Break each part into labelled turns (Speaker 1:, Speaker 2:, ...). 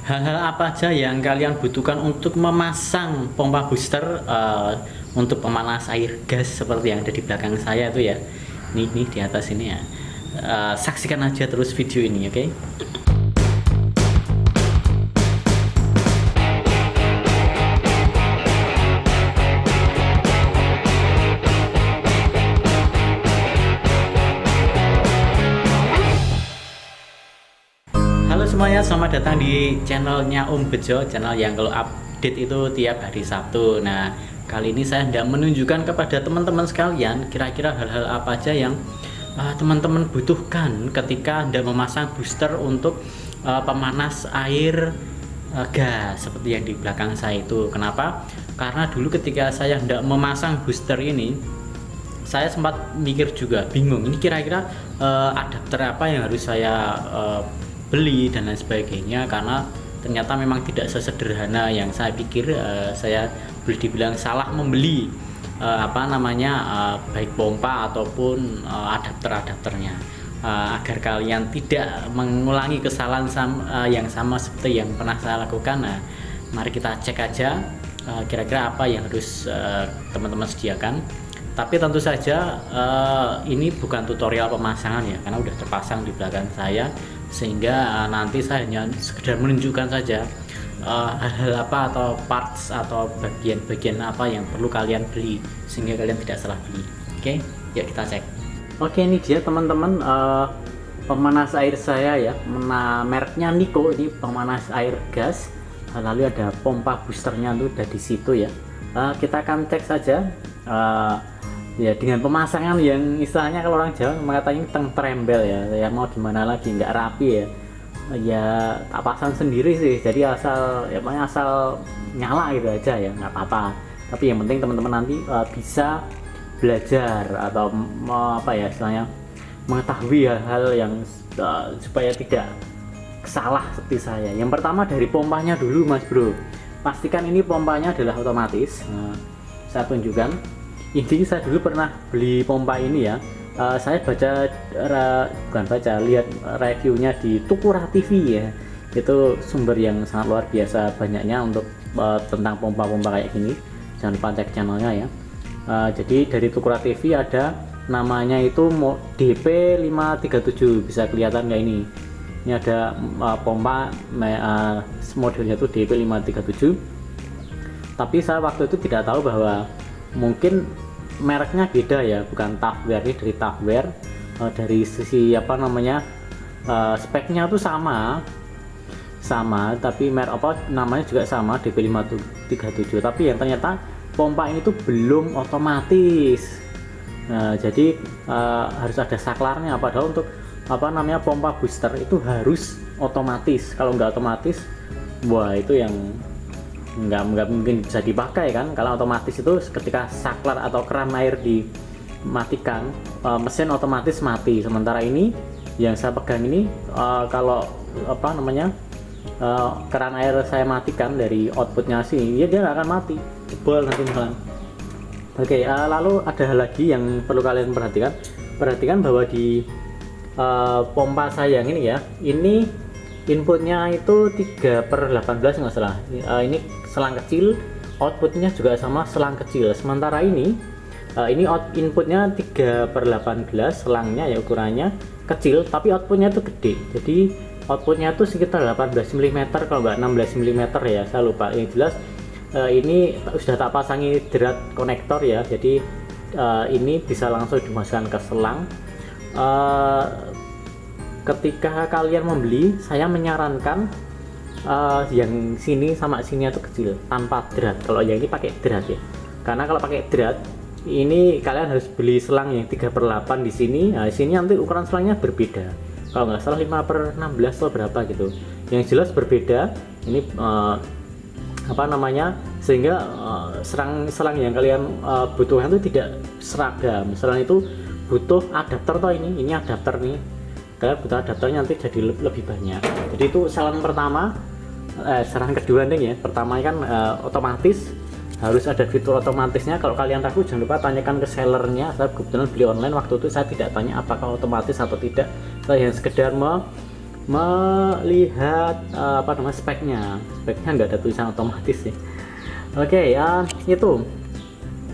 Speaker 1: Hal-hal apa aja yang kalian butuhkan untuk memasang pompa booster untuk pemanas air gas seperti yang ada di belakang saya itu ya. Ini di atas ini ya. Saksikan aja terus video ini, oke? Halo semuanya, selamat datang di channelnya Om Bejo, channel yang kalau update itu tiap hari Sabtu. Nah, kali ini saya hendak menunjukkan kepada teman-teman sekalian kira-kira hal-hal apa aja yang teman-teman butuhkan ketika hendak memasang booster untuk pemanas air gas seperti yang di belakang saya itu. Kenapa? Karena dulu ketika saya hendak memasang booster ini, saya sempat mikir juga, bingung ini kira-kira adapter apa yang harus saya beli dan lain sebagainya, karena ternyata memang tidak sesederhana yang saya pikir. Saya boleh dibilang salah membeli baik pompa ataupun adapter-adapternya, agar kalian tidak mengulangi kesalahan yang sama seperti yang pernah saya lakukan. Nah, mari kita cek aja kira-kira apa yang harus teman-teman sediakan. Tapi tentu saja ini bukan tutorial pemasangan ya, karena udah terpasang di belakang saya, sehingga nanti saya hanya sekedar menunjukkan saja hal-hal apa atau parts atau bagian-bagian apa yang perlu kalian beli sehingga kalian tidak salah beli. Oke, yuk kita cek. Oke, ini dia teman-teman pemanas air saya ya, mereknya Niko, ini pemanas air gas. Lalu ada pompa boosternya tuh udah di situ ya. Kita akan cek saja. Ya dengan pemasangan yang istilahnya kalau orang Jawa mengatakan trembel ya mau gimana lagi, nggak rapi ya tak pasang sendiri sih, jadi asal nyala gitu aja ya, nggak apa-apa. Tapi yang penting teman-teman nanti bisa belajar atau istilahnya mengetahui hal-hal yang supaya tidak salah seperti saya. Yang pertama dari pompanya dulu Mas Bro, pastikan ini pompanya adalah otomatis. Saya tunjukkan. Intinya saya dulu pernah beli pompa ini ya. Saya lihat reviewnya di Tukura TV ya. Itu sumber yang sangat luar biasa banyaknya untuk tentang pompa-pompa kayak gini. Jangan lupa cek channelnya ya. Jadi dari Tukura TV ada namanya itu DP537, bisa kelihatan kayak ini. Ini ada pompa modelnya itu DP537. Tapi saya waktu itu tidak tahu bahwa mungkin mereknya beda ya, bukan Tupperware, ini dari Tupperware. Dari sisi speknya tuh sama, tapi merek namanya juga sama, DP537. Tapi yang ternyata pompa ini tuh belum otomatis. Jadi harus ada saklarnya, padahal untuk pompa booster itu harus otomatis. Kalau nggak otomatis, wah itu yang nggak mungkin bisa dipakai kan. Kalau otomatis itu ketika saklar atau keran air dimatikan, mesin otomatis mati. Sementara ini yang saya pegang ini, kalau keran air saya matikan dari outputnya sih, ya dia nggak akan mati, jebol nanti malah. Oke, lalu ada hal lagi yang perlu kalian perhatikan bahwa di pompa saya yang ini ya, ini inputnya itu 3/18 nggak salah. Ini selang kecil, outputnya juga sama selang kecil. Sementara ini inputnya 3/18, selangnya ya ukurannya kecil, tapi outputnya itu gede. Jadi outputnya itu sekitar 18 mm kalau nggak 16 mm ya, saya lupa. Yang jelas ini sudah tak pasangi drat konektor ya, jadi ini bisa langsung dimasukkan ke selang. Ketika kalian membeli, saya menyarankan yang sini sama sini itu kecil tanpa drat. Kalau yang ini pakai drat ya, karena kalau pakai drat ini kalian harus beli selang yang 3/8 di sini. Nah, di sini nanti ukuran selangnya berbeda, kalau nggak salah 5/16 atau berapa gitu. Yang jelas berbeda ini sehingga selang yang kalian butuhkan itu tidak seragam. Misalnya itu butuh adapter toh, ini adapter nih, kalian butuh adapternya nanti jadi lebih banyak. Jadi itu saran pertama. Saran kedua nih ya, pertama kan otomatis, harus ada fitur otomatisnya. Kalau kalian ragu jangan lupa tanyakan ke sellernya. Saya kebetulan beli online, waktu itu saya tidak tanya apakah otomatis atau tidak, saya hanya sekedar melihat apa namanya speknya nggak ada tulisan otomatis sih. Oke, itu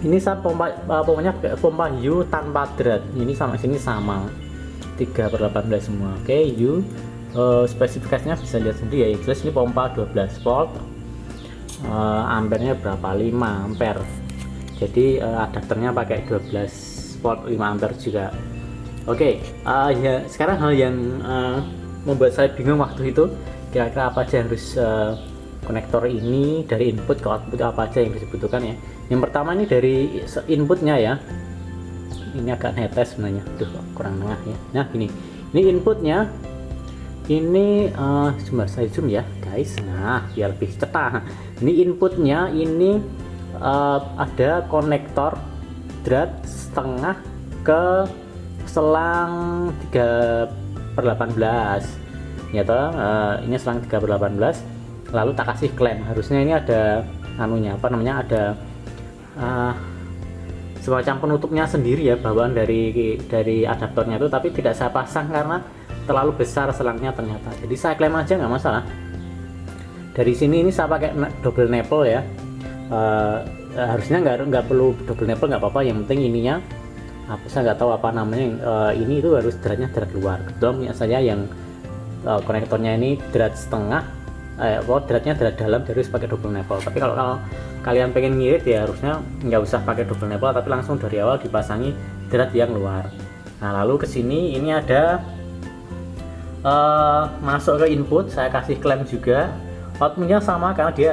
Speaker 1: ini saya pompanya pakai pompa U tanpa drat. Ini sama sini sama 3/18 semua. Oke, U spesifikasinya bisa lihat sendiri ya, jelas ini pompa 12 volt, ampernya berapa, 5 ampere. Jadi adapternya pakai 12 volt 5 ampere juga. Oke, ya sekarang hal yang membuat saya bingung waktu itu, kira-kira apa aja yang harus konektor ini dari input ke output apa aja yang dibutuhkan ya. Yang pertama ini dari inputnya ya, ini agak netes sebenarnya, kurang tengah ya. Nah ini inputnya, ini coba saya zoom ya guys, nah biar lebih cepat. Ini inputnya, ini ada konektor drat setengah ke selang 3/18 ya toh, ini selang 3/18, lalu tak kasih klem. Harusnya ini ada anunya, apa namanya, ada semacam penutupnya sendiri ya, bawaan dari adaptornya itu, tapi tidak saya pasang karena terlalu besar selangnya ternyata, jadi saya klem aja nggak masalah. Dari sini ini saya pakai double nipple ya, harusnya nggak perlu double nipple, nggak apa-apa, yang penting ininya apa, saya nggak tahu apa namanya, ini itu harus dratnya drat luar. Kebetulan punya saya yang konektornya ini drat setengah, dratnya drat dalam, jadi harus pakai double nipple. Tapi kalau kalian pengen ngirit ya harusnya nggak usah pakai double nipple, tapi langsung dari awal dipasangi drat yang luar. Nah lalu kesini ini ada masuk ke input, saya kasih klem juga. Outputnya sama karena dia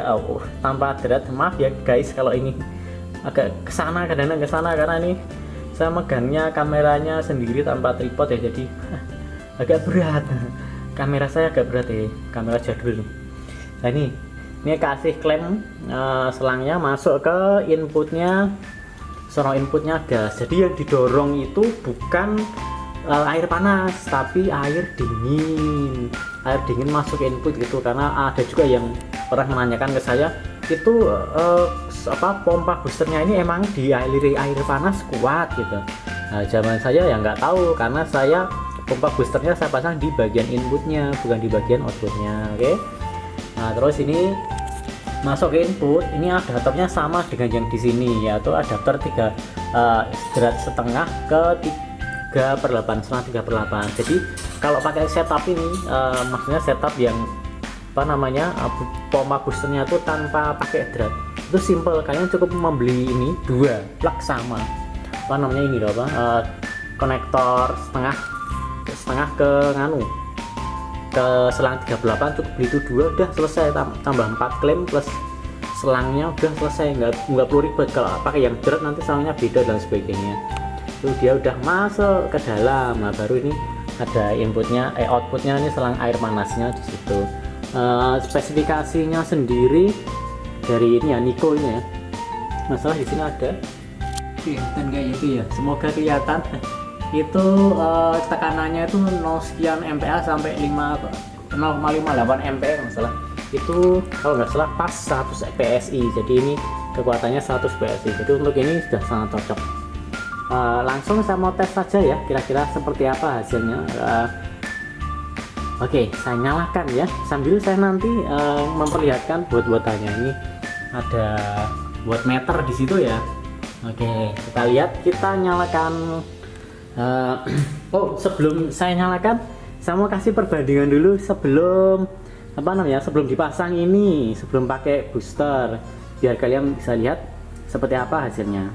Speaker 1: tanpa drat. Maaf ya guys kalau ini agak kesana kadang-kadang kesana, karena ini saya megangnya kameranya sendiri tanpa tripod ya, jadi agak berat. Kamera saya agak berat ya, kamera jadul. Nah ini kasih klem selangnya masuk ke inputnya, sono inputnya gas. Jadi yang didorong itu bukan air panas tapi air dingin. Air dingin masuk ke input gitu, karena ada juga yang pernah menanyakan ke saya itu pompa boosternya ini emang dialiri air panas kuat gitu. Nah zaman saya ya nggak tahu, karena saya pompa boosternya saya pasang di bagian inputnya, bukan di bagian outputnya. Oke. Nah terus ini masuk ke input, ini adapternya sama dengan yang di sini, yaitu adapter 3 drat setengah ke 3/8 selang 3/8. Jadi kalau pakai setup ini, maksudnya setup yang apa namanya, pompa boosternya itu tanpa pakai drat, itu simple. Kalian cukup membeli ini 2 plug sama apa namanya ini loh, konektor setengah ke ke selang 38, cukup beli itu 2, udah selesai. Tambah 4 klem plus selangnya udah selesai, nggak perlu ribet. Kalau pakai yang drat nanti selangnya beda dan sebagainya. Itu dia udah masuk ke dalam. Nah baru ini ada inputnya, outputnya ini selang air panasnya di situ. Spesifikasinya sendiri dari ini ya, Niko ini ya. Masalah di sini ada kelihatan kayak gitu ya, semoga kelihatan. Itu tekanannya itu 0 sekian MPa sampai 0,58 MPa masalah. Itu kalau nggak salah pas 100 PSI. Jadi ini kekuatannya 100 PSI. Jadi untuk ini sudah sangat cocok. Langsung saya mau tes saja ya, kira-kira seperti apa hasilnya. Oke, saya nyalakan ya, sambil saya nanti memperlihatkan buat-buatannya. Ini ada buat meter di situ ya. Oke, kita lihat, kita nyalakan. Sebelum saya nyalakan, saya mau kasih perbandingan dulu sebelum sebelum dipasang ini, sebelum pakai booster, biar kalian bisa lihat seperti apa hasilnya.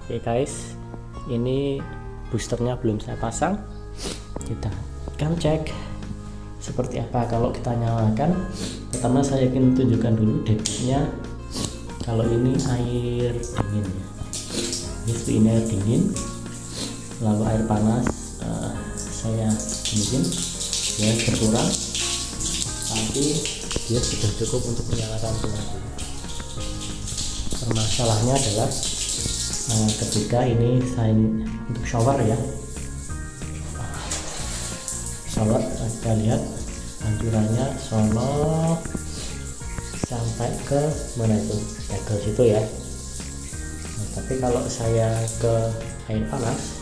Speaker 1: Oke guys, ini boosternya belum saya pasang. Kita akan cek seperti apa kalau kita nyalakan. Pertama saya ingin tunjukkan dulu debitnya. Kalau ini air dingin ya, ini air dingin, lalu air panas saya mungkin ya berkurang, tapi dia sudah cukup untuk menyalakan lampu. Permasalahannya adalah ketika ini saya untuk shower ya, shower kita lihat anjurannya sono sampai ke mana itu, tegel situ ya. Tapi kalau saya ke air panas,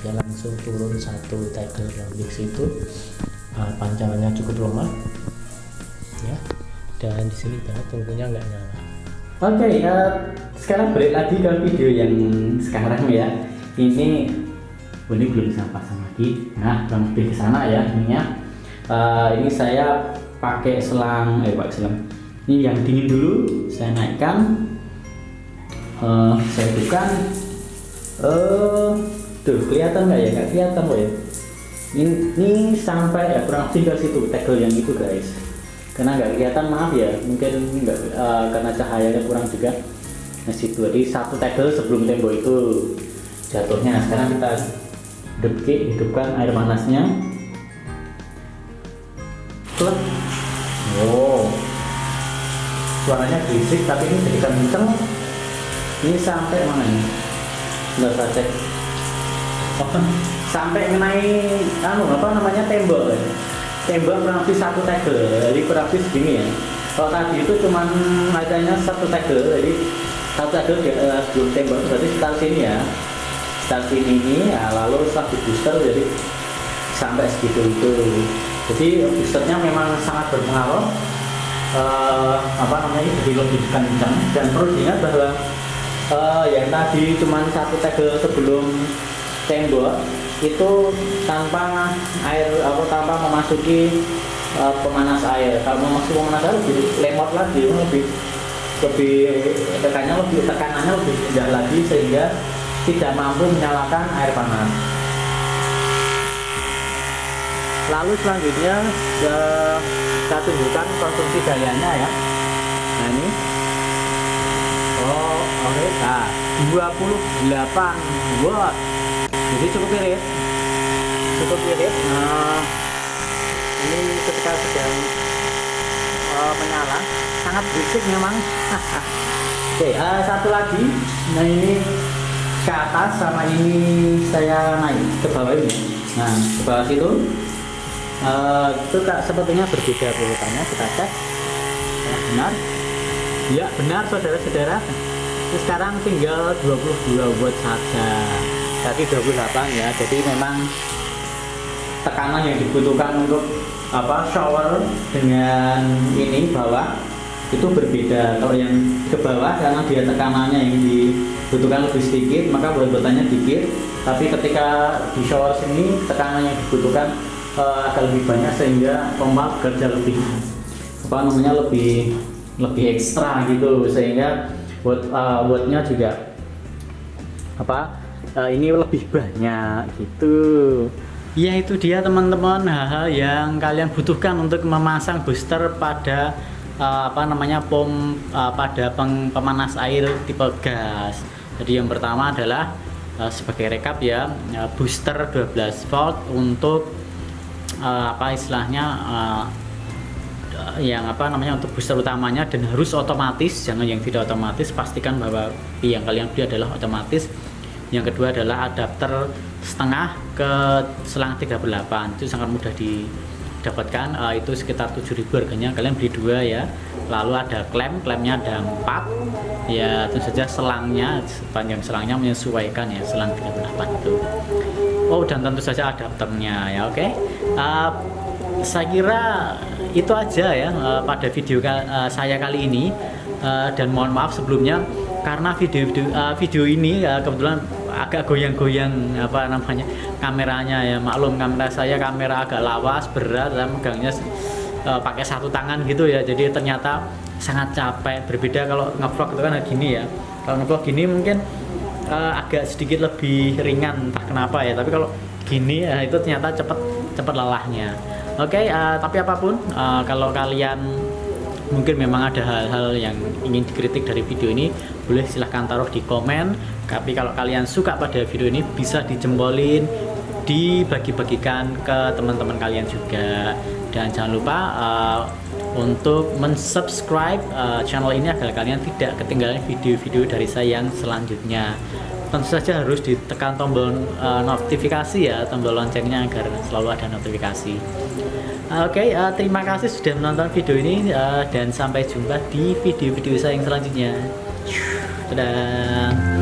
Speaker 1: dia langsung turun 1 tegel yang di situ,
Speaker 2: pancarannya cukup lemah ya, dan di sini tungkunya nggak nyala.
Speaker 1: Oke, sekarang balik lagi ke video yang sekarang ya. Ini belum saya pasang lagi. Nah, lebih ke sana ya ininya. Ini saya pakai selang, ini yang dingin dulu saya naikkan, saya bukan. Tuh kelihatan nggak ya? Nggak kelihatan kok ya. Ini sampai ya kurang lebih ke situ tegel yang itu guys. Karena nggak kelihatan, maaf ya, mungkin nggak karena cahayanya kurang juga. Nah situ, jadi satu tegel sebelum tembok itu jatuhnya. Sekarang kita hidupkan air panasnya. Plek. Oh, suaranya berisik tapi ini jadi kenceng. Ini sampai mana nih? Nggak saya cek. Oh, sampai mengenai tembok ya. Tembok kurang lebih satu tegel, jadi kurang lebih segini ya. Kalau tadi itu cuman adanya satu tegel, jadi satu tegel sebelum tembok itu berarti sekitar sini ya, sekitar sini ini ya. Lalu setelah di booster jadi sampai segitu itu. Jadi boosternya memang sangat berpengaruh, jadi lebih kencang. Dan perlu diingat bahwa yang tadi cuman satu tegel sebelum tembok itu tanpa air tanpa memasuki pemanas air. Kalau memasuki pemanas air lebih lemot lagi, lebih tekanannya lebih rendah lagi sehingga tidak mampu menyalakan air panas. Lalu selanjutnya kita tunjukkan konsumsi dayanya ya. Nah ini, oke. Nah 28 watt. Jadi cukup irit. Nah, ini ketika sedang menyala sangat berisik memang. Oke, satu lagi. Nah ini ke atas, sama ini saya naik ke bawah ini. Nah ke bawah situ itu sepertinya berbeda urutannya. Kita cek benar. Ya benar saudara-saudara. Sekarang tinggal 22 watt saja. Tadi 28 ya, jadi memang tekanan yang dibutuhkan untuk shower dengan ini bawah itu berbeda. Kalau yang ke bawah karena dia tekanannya yang dibutuhkan lebih sedikit, maka bobotnya dikit. Tapi ketika di shower sini tekanan yang dibutuhkan agak lebih banyak sehingga pompa bekerja lebih lebih ekstra gitu, sehingga wattnya juga ini lebih banyak gitu. Ya itu dia teman-teman hal-hal yang kalian butuhkan untuk memasang booster pada pada pemanas air tipe gas. Jadi yang pertama adalah sebagai rekap ya, booster 12 volt untuk untuk booster utamanya, dan harus otomatis, jangan yang tidak otomatis. Pastikan bahwa yang kalian beli adalah otomatis. Yang kedua adalah adapter setengah ke selang 38, itu sangat mudah didapatkan, itu sekitar 7.000 harganya, kalian beli 2 ya. Lalu ada klemnya ada 4 ya, tentu saja selangnya, panjang selangnya menyesuaikan ya, selang 38 itu. Dan tentu saja adapternya ya. Oke. Saya kira itu aja ya pada video saya kali ini, dan mohon maaf sebelumnya karena video ini kebetulan agak goyang-goyang kameranya ya. Maklum, kamera saya agak lawas, berat, saya megangnya pakai satu tangan gitu ya, jadi ternyata sangat capek. Berbeda kalau ngevlog itu kan gini ya, kalau ngevlog gini mungkin agak sedikit lebih ringan, entah kenapa ya, tapi kalau gini itu ternyata cepat lelahnya. Oke, tapi apapun, kalau kalian mungkin memang ada hal-hal yang ingin dikritik dari video ini, boleh silahkan taruh di komen. Tapi kalau kalian suka pada video ini, bisa dijempolin, dibagi-bagikan ke teman-teman kalian juga. Dan jangan lupa untuk mensubscribe channel ini agar kalian tidak ketinggalan video-video dari saya yang selanjutnya. Tentu saja harus ditekan tombol notifikasi ya, tombol loncengnya, agar selalu ada notifikasi. Oke, terima kasih sudah menonton video ini, dan sampai jumpa di video-video saya yang selanjutnya. Dadah.